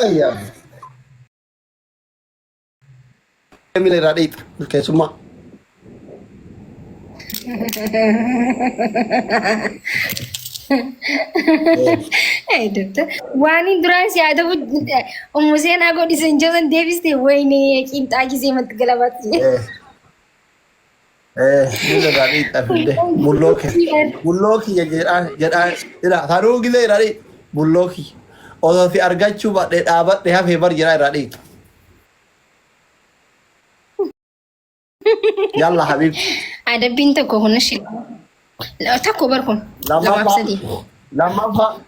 أيام من الرئيس كيسمع Ay, doctor. Waan duraan si yaada umuseen agoo dhisan jalan deebiste wayne qinxaa gisee matti galabatti. من الرئيس أفيده بلوكي يا جدعان جدعان لا ثانو كذا الرئيس بلوكي أو في أرجع شو بعد أبد ده في بر جرا الرئيس يلا حبيبي Ada binta ko hunna shi. Takko barkun. لما فا Sadi. لما فا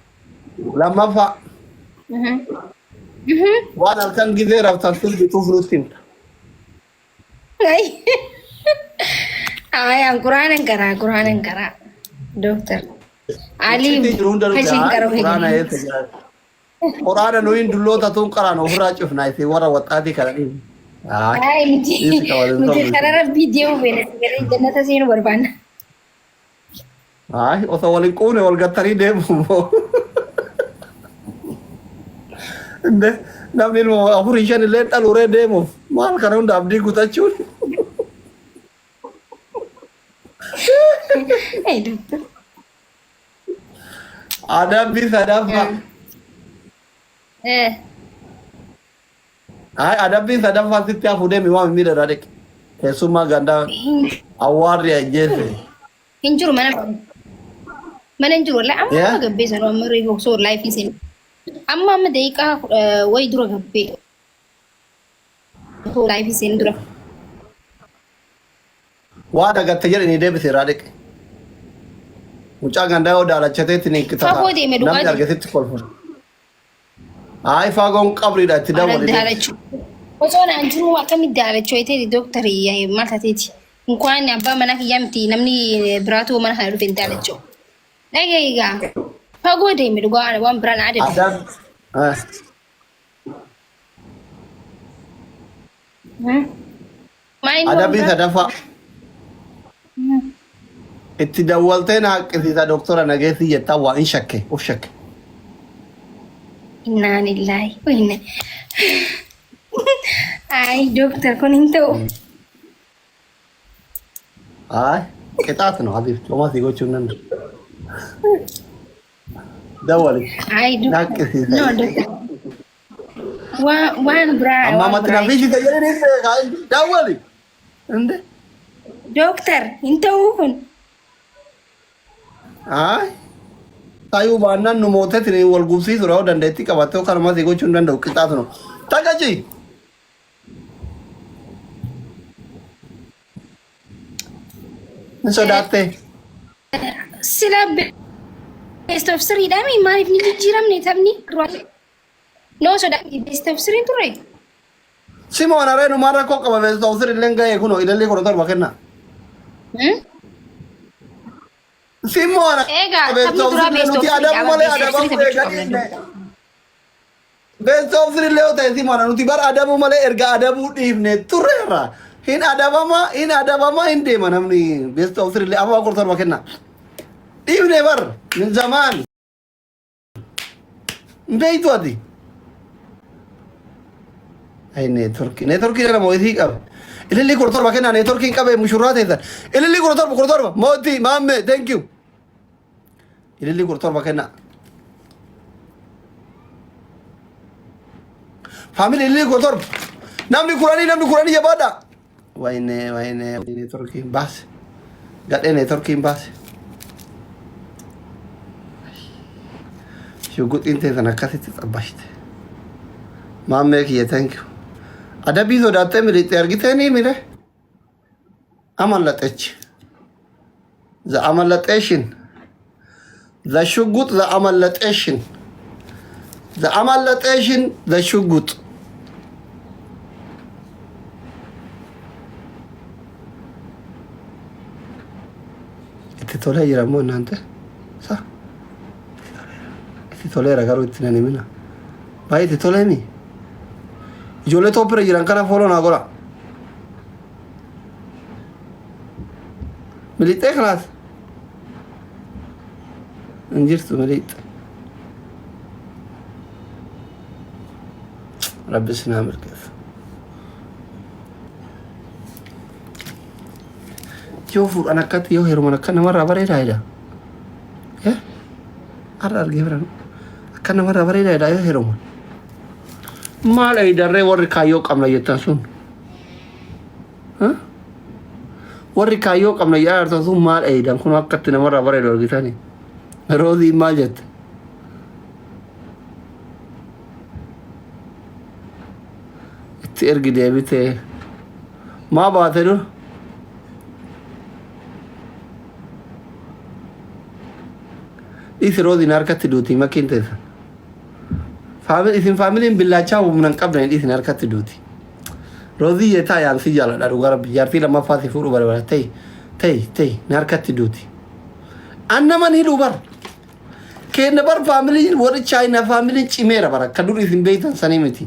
لما فا وانا كان كذا رابطان بتوفروسين Ay. Ay, ang Qur'aanan kara. Doctor. Ali kashin karo قرآن نوين دلو تاتون قرآن وفراج نايسي ورا وطاتي كرانين Ay, miti karara video bene sigare jannata seen barbana. هاي وصولين كوني والقطري ديمو ده نامني المو أفريشان اللي تلوري ديمو مال كانون دابدي كتاچون Ay, doctor. ada bisa dapat هاي ada bisa dapat setiap udah mimah mimi dari semua ganda awar ya jese Hinjur mana hinjur la amma gabbe sano amma ribo so life is in amma amma deika way dura gabbe so life is in dura wada gattajar ini deh bisa radik mucah ganda udah ala cete ini kita namanya harga situ kolfon هاي فاقون قبري لا تدور وصونا anjuru wa kami dalacho ite doctor ya mata titi nkwani abba mana yamti namni brato mana haru fin dalacho dage ga fagode mi dugo ana wan bran ade ada ada bisa dapat اتداولتين حق إذا دكتورة نجيتي يتوى إن شك وشك Inna lillahi wa inna. Ay, doctor, con into. Ay, ¿qué tal? No, Habib, ¿cómo digo chunan? Dawali. Ay, doctor. No, doctor. One bra. Amma matna bishi da yare ne ga dawali. Inde? Doctor, into ukun. Ay. Tayu banan nu mote tini wal gubsi sura dandeti kabato karma digo chundan do kita tuno. Tagaji. Sodate. Sila best of three dami marif ni jiram ni tabni. No, so that best of three tu right. Simo anare no mara ko kaba best of three lenga e kuno idelle ko tor bakenna. Simona. Ega, tapi dura best of three. Best of three leo tay Simona nuti bar adamu male erga adamu divne turera. Hin adabama inde manamni best of three le apa ko tor bakenna. Divne bar min zaman. Ndai to adi. Ay network era moidi kab. Illi ko tor bakenna network kabe mushurat hedan. Illi ko tor moti mamme thank you. Illi kurtor bakena family illi kurtor namni kurani ya bada waine turki bas gadene turki bas shugut inte sana kasiti tabashte mamme ki thank you ada bizo date milite argiteni mire amalatech za amalateshin ذا شقط ذا عملت ايشن ذا عملت ايشن ذا شقط انت تولي يرمون انت صح انت تولي رغارو اتناني منا باي انت تولي مي جولي توبر يران كان فولو ناغورا مليت خلاص انجرت مليت ربي سنعمل كيف شوفوا أنا كنت يوهر من كنا مرة بريدة هيدا إيه أرى الجبران كنا مرة بريدة هيدا يوهر من ما لا يدري وركايوك أم لا يتنسون ها وركايوك أم لا يتنسون ما لا يدري كنا كتنا مرة بريدة ورقتاني روزي ما جت ترجع ديبته ما بعثره إثروذي ناركت دوتي ما كنت فاميلي إثن فاميلي بالله شاو من قبل إثن ناركت دوتي روزي يتا يعني سجال دارو غرب يارتي لما فاتي فورو برا تي ناركت دوتي أنا من هيلو بر كأن بر فاميلي ورد تشاينا فاميلي تشيميرا برا كدور إثن بيتان سنيمتي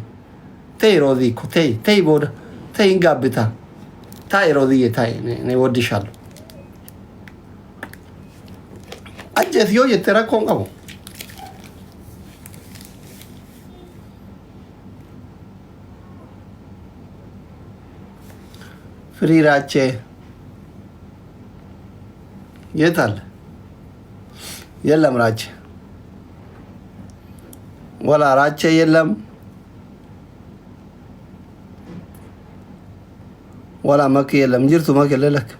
تي روزي كو تي بود تي إنقابتا تاي روزي تاي نودي شالو أجهزيو يترى كون أبو فري راتشي يتال يلم راتشي ولا راتشي يلم ولا مكي يلم جرتو مكي لك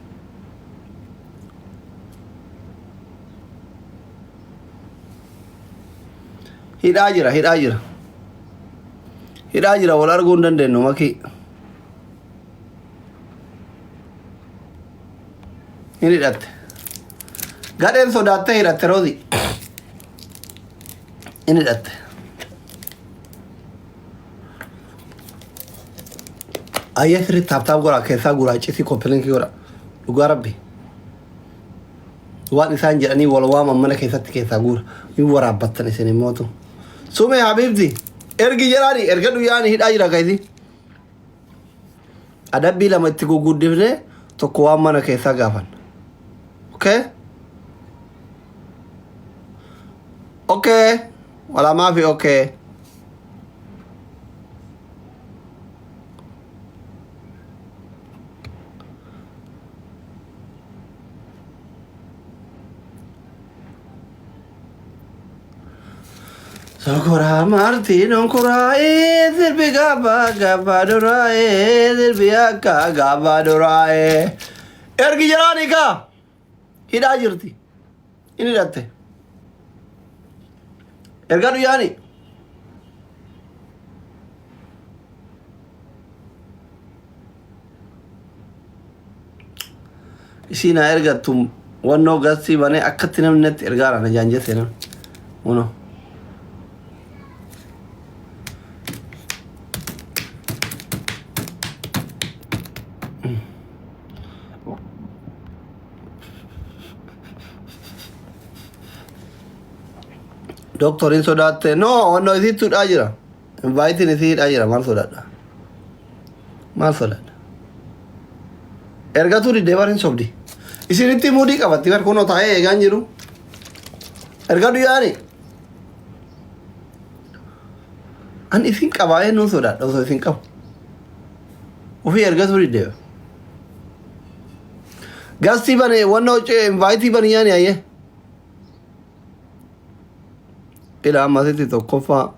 hidhaa jira wal arguu hin dandeenyu makii hin hidhatte gadheen sodaattee hidhatte roozii hin hidhatte ayyee sirriitti taaptaap godhaa keessaa guraacisii koppilinkii godha dhugaa rabbi waan isaan jedhanii wal waaman mana keessatti keessaa guura hin waraabbattan isin himmootu sume habibti ergi jedhaani erga duyyaani hidhaa jira kaisi adabbii lama itti guguddifne tokko waan mana keessaa gaafan okay wala maafi okay Sokora Martino Corae, there be Gabadorae, there be a Gabadorae. Ergi Jaranica Hidajirti in it. Ergaduyani Sina Ergatum, one no Gassi, one a Catinum net Ergara, and Janjesena. Uno. Doctor in Sodate, no, is it to Ajira? Inviting is it Ajira, Marsodat. Ergaturi Devar in Sobdi. Is it Timudika, but you are going to tie a ganjiru? Ergaduyani. And if you think of I know so that, also think of. We are Gasuri there. Gastibane, one noche, invite Ibaniani. Ila masiti to kofa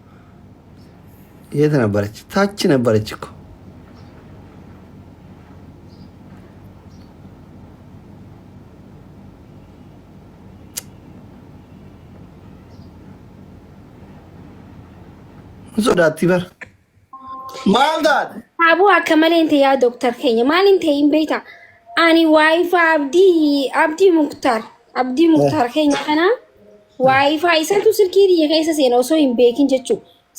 yedana barach tachina barachiko so da tibar maldat abu akamale inte ya doctor Kenya mal inte in beta ani wife abdi mukhtar Kenya kana ዋይፋይ ሰንቱ ስልኪ የከይሰ ሰኖ ሶ ኢምቤኪን ጀቹ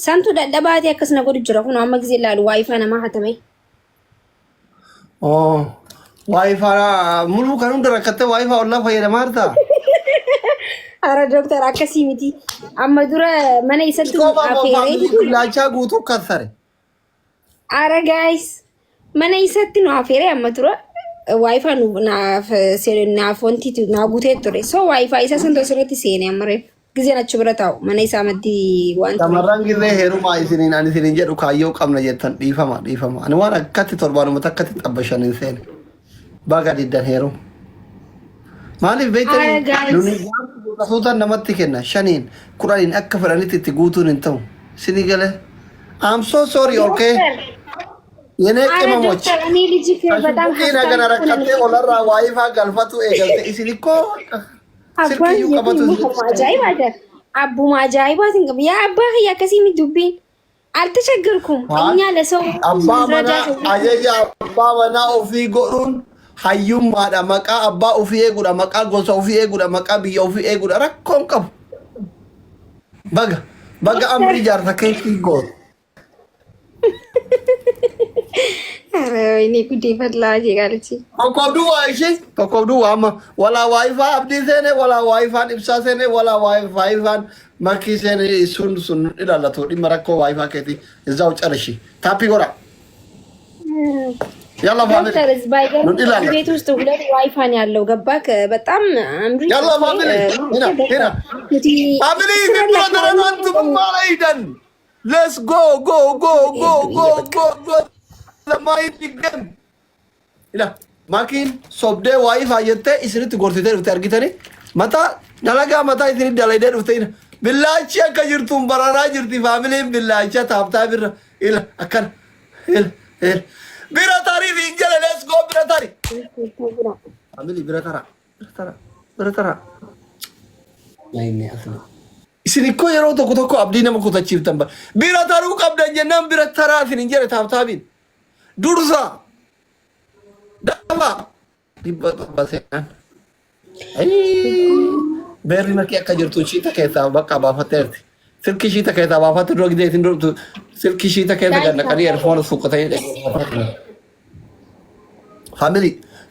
ሰንቱ ደደባቲ ያከስነ ጎድ ጅራ ሁኑ አመግዜ ላሉ ዋይፋይ ነማ ሀተመይ ዋይፋይ ሙሉ ከኑን ደረከተ ዋይፋይ ወላ ፈየደ ማርታ አረ ዶክተር አከሲሚቲ አመዱረ ማነ ይሰጡ አፌሬ ላቻ ጉቱ ከሰረ አረ ጋይስ ማነ ይሰጥ ነው አፌሬ አመዱረ ዋይፋይ ኑ ና ፎንቲ ና ጉቴ ጥሬ ሶ ዋይፋይ ሰንቶ ስረቲ ሲኔ አመሬ ጊዜ ናቸው ብረታው መኔ ሳመዲ ዋንት ተመራን ጊዜ ሄሩማ አይሲኒን አንዲ ሲኒን ጀዱ ካየው ቀምነ ጀተን ዲፈማ አን ዋና ከት ቶርባኑ መተከት ጠበሸን እንሰን ባጋ ዲደን ሄሩ ማሊ ቤተሪ ኑኒ ሱታን ነመት ከና ሸኒን ቁራኒን አከፈራኒት ትጉቱን እንተው ሲኒገለ አም ሶ ሶሪ ኦኬ የኔ ቅመሞች እኔ ልጅ በጣም ነገር አረከቴ ኦለራ ዋይፋ ገልፈቱ ኤገልተ ኢሲኒኮ አባይ ማጃይባ አይደል አቡ ማጃይባ ትንገብ ያ አባህ ያ ከሲሚ ዱቢን አልተቸገርኩም እኛ ለሰው አባ መና አየያ አባ መና ኦፊ ጎሩን hayyum maadha maqaa abbaa ofii eeguudha maqaa gosa ofii eeguudha maqaa biyya ofii eeguudha rakkoon qabu baga amri jaarsa keetii goot ini guddi fadlaa jeegalchi tokkobdu waa amma walaa waayifaa abdii seene walaa waayifaan ibsaa seene walaa waayifaan makii seene sun ilaallatoo dhimma rakkoo waayifaa keetii izaa ucarashi taappii godha ያላ ፋሚሊ ቤት ውስጥ ሁለት ዋይፋይ ያለው ገባክ በጣም አምሪ ያላ ፋሚሊ ሄና ፋሚሊ ይብራደራንቱ ማላይደን ሌትስ ጎ ጎ ጎ ጎ ጎ ጎ ጎ ለማይ ዲገም ኢላ ማኪን ሶብዴ ዋይፋይ የተ ኢስሪት ጎርቲቴ ሩት አርጊተኒ መታ ነለጋ መታ ኢስሪት ዳላይደ ሩት ቢላቺ ከጅርቱም በራራ ጅርቲ ፋሚሊ ቢላቺ ታብታ ቢራ ኢላ አከን ኢል Biratari vinjala let's go biratari. Family biratara. Lainnya asli. Isini ko yero tokko abdi nama ko tachiftan ba. Birataru qabda jennam biratara vinjala tabin. Durza. Daba. Dibat basekan. Ai. Berri marki akka jirtu chita kaisa bakka bafaterti. Silki shita kaisa bafatu drog de tin drog silki shita kaisa ganna kari earphone suqata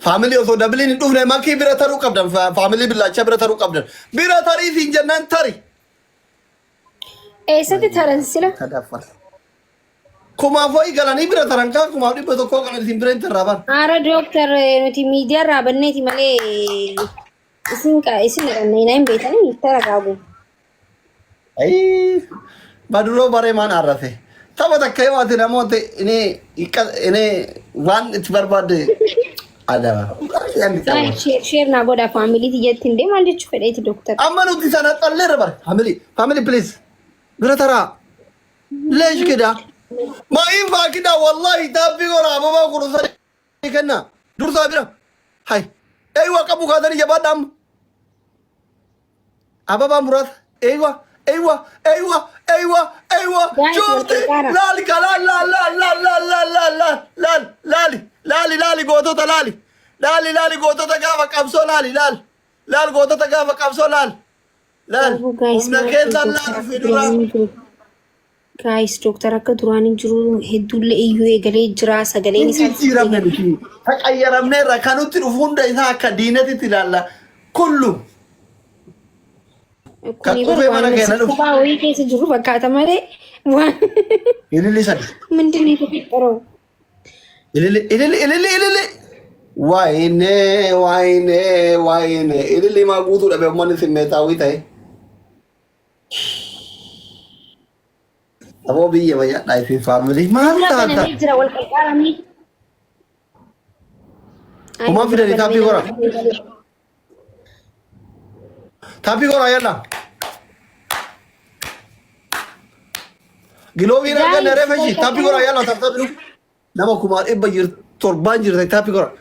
family oso dablin dufne maki birataru qabdan family billacha birataru qabdan biratari fi jannan tari sati taran sila tadaffar kuma foi galani birataran ka kuma abdi beto ko galani timbrent raban ara doctor nuti media rabaneti male isin nai betani taragabu ai baduro bare man arrafe tabata kaywati namote ine wan itbarbad ada share na goda family tijet inde mandichu fedeti doctor amanu tisana taller bar family please biratara lesh kida ma infa kida wallahi tabbi gora baba kurusa kenna dursa bira hay aywa kabu kadani jabadam ababa murat aywa شوفتي لالي قوتوتا لالي قوتوتا قافا قبصو لالي قوتوتا قافا قبصو لال guys doctor akka duraanin jiru hedduulle iyyuu eegalee jira sagaleen isaa taqayyaramneerra kanutti dhufu hunda isaa akka diinatitti ilaalla kullu Kuni mana kena tu? Tahu ini kesi juru bakal tamale. Wah. Ini lisan. Mending itu pero. Ini. Waine. Ini lima butuh dah bermain si metawi tay. Apa biaya banyak dari si family mana tak? Kuma fi dari tapi korang. Tapi kok ayat lah. Gilowi na kan nere fashi. Tapi kok ayat lah. Tapi nama kumar ibajir torbanjir. Tapi kok.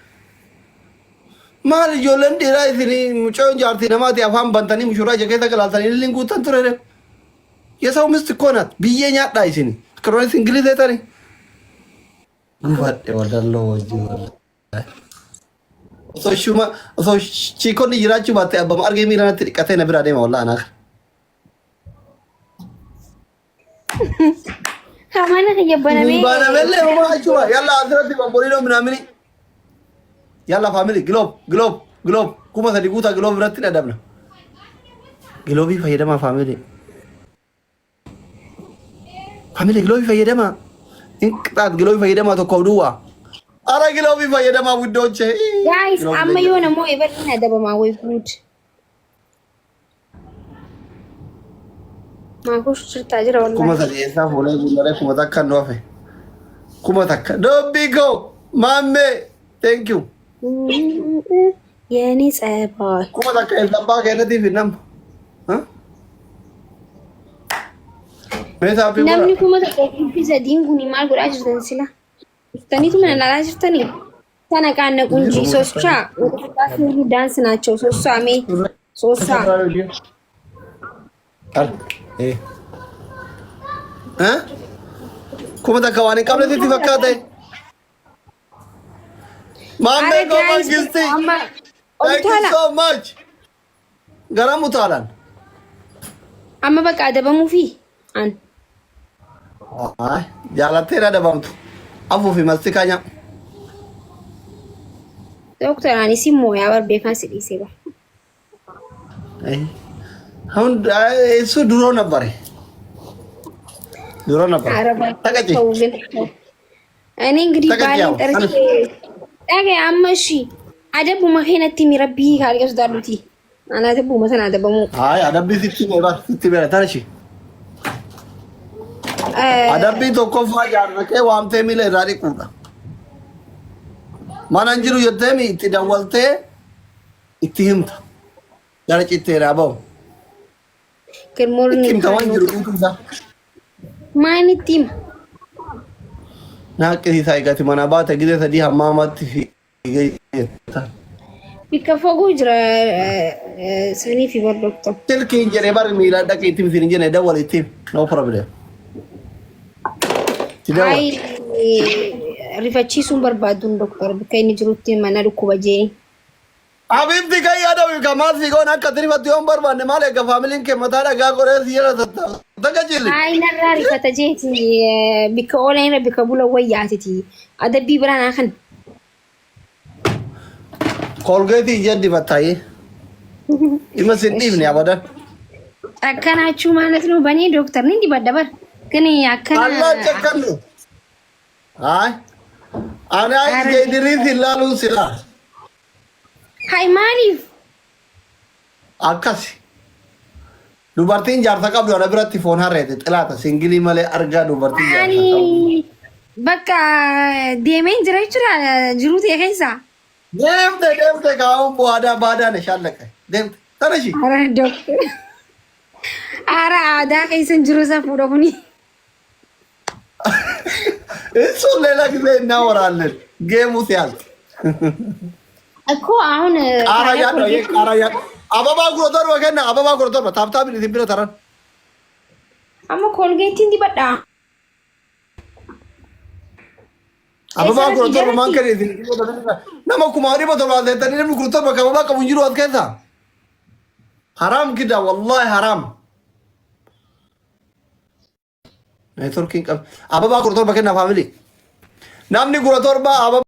Mal jolan dira isini muncul jarti nama ti afam bantani muncul aja kita kelaltan ini lingkutan tu rere. Ya sama mesti konat. Biye nyata isini. Kerana Inggris itu ni. Buat order lo jual. So chiko ni jirachu bate abam arge mira na kate na birade ma wala anak kamana ke yabana me bana melle ma achwa yalla azrati ba bolino minamini yalla family globe kuma sadi guta globe ratti na dabna globe fayyada ma family globe fayyada ma in qat globe fayyada ma to kawduwa ara globe fayyada ma wuddoche guys amma yona mo ibar ina da ba ma wai food Maakush shirtaa jira wallahi. kuma saddeessaa fuulee guutaree kuma takka nu hafe kuma takka dubbii koo maammee thank you የኔ ጸባይ kuma takka eessabbaa keenyatiif hin nama meeshaa fi namni kuma tokko kubbi sadiin kun maal godhaa jirtan sila uftaniitu mana laalaa jirtanii sana qaanna qunjii soschaa ወደፊት ዳንስ ናቸው ሶስት ሳሜ ሶስት ሳ kuma takka waan hin qabnetti fakkaate maammee koo mangisti thank you so much garam utaalan amma bakka adabamuu fi an jaalattee adabamtu afuufi mastikaa nyaa doktoraan isin mooyaa barbeekan si dhiisee bara አሁን እሱ ድሮ ነበር ተቀጭ እኔ እንግዲህ ባሌን ጠርቼ ዳገ አመሺ አደቡ መከነቲ ሚረቢ ካልገስ ዳሉቲ አናደቡ መሰና አደበሙ አይ አደብ ሲቲ ነው ሲቲ በላ ታረሺ አደብ tokko fa jaarrake waamte mile raari quudha mananjiru yottemi itti dawwalte itti himta gara citteera bawo good morning itti tawan jiru duutuudha maanitim naaqisi saayigati mana baate gide sadii hammaamatti fiigee bika foguu jira sanii fi bardokto silkiin jedhee bari miila dhaqee itti misiin jenne dawwal itti no problem ay rifachiisuun barbaaduun doktor bika inni jirutti mana dhukkuba jeeni abibti kai ada ka mas figo na katri fatti on barbaanne maal eega faamiliin kee mataa dhagaa qoree siyara daga jilli ay narraa rifata jeeti bika ooleen bika bula wayyaatiti adabbii biraanaa kan kolgeeti jeddi battaye ima sin dhibne abadan akkanaachuu ማለት ነው በእኔ ዶክተር ነኝ እንዲባደበር ግን ያከና Allah cakkannu ay ana idris ilalu sila hay maaliif akkasi dubartiin jaarsa qabdu ana biratti foon harreete xilaata singilii malee argaa dubartiin jaarsa ani qabdu bakka deemeen jira jechuudha jiruuti keessa deemte kaa'uun bu'aadaa baadaan shaallaqe deemte tanashi ara doktor ara aadaa keessan jiru isa fuudha kuni እሱን ሌላ ጊዜ እናወራለን ጌሙ ሲያልቅ እኮ አሁን ቃራያ አበባ ጉሮቶር ወገና አበባ ጉሮቶር ታብታብ ሊብረ ተራን አሞ ኮልጌት እንዲ በዳ አበባ ጉሮቶር ማን ከሬ ነማ ኩማሪ በተባ ዘተኒ ነም ጉሮቶር በከበባ ቀቡንጅሩ አትከዛ ሐራም ግዳ ወላሂ ሐራም ኔትወርኪንግ አበባ ጉሮቶር በከና ፋሚሊ ናምኒ ጉሮቶር ባ አበባ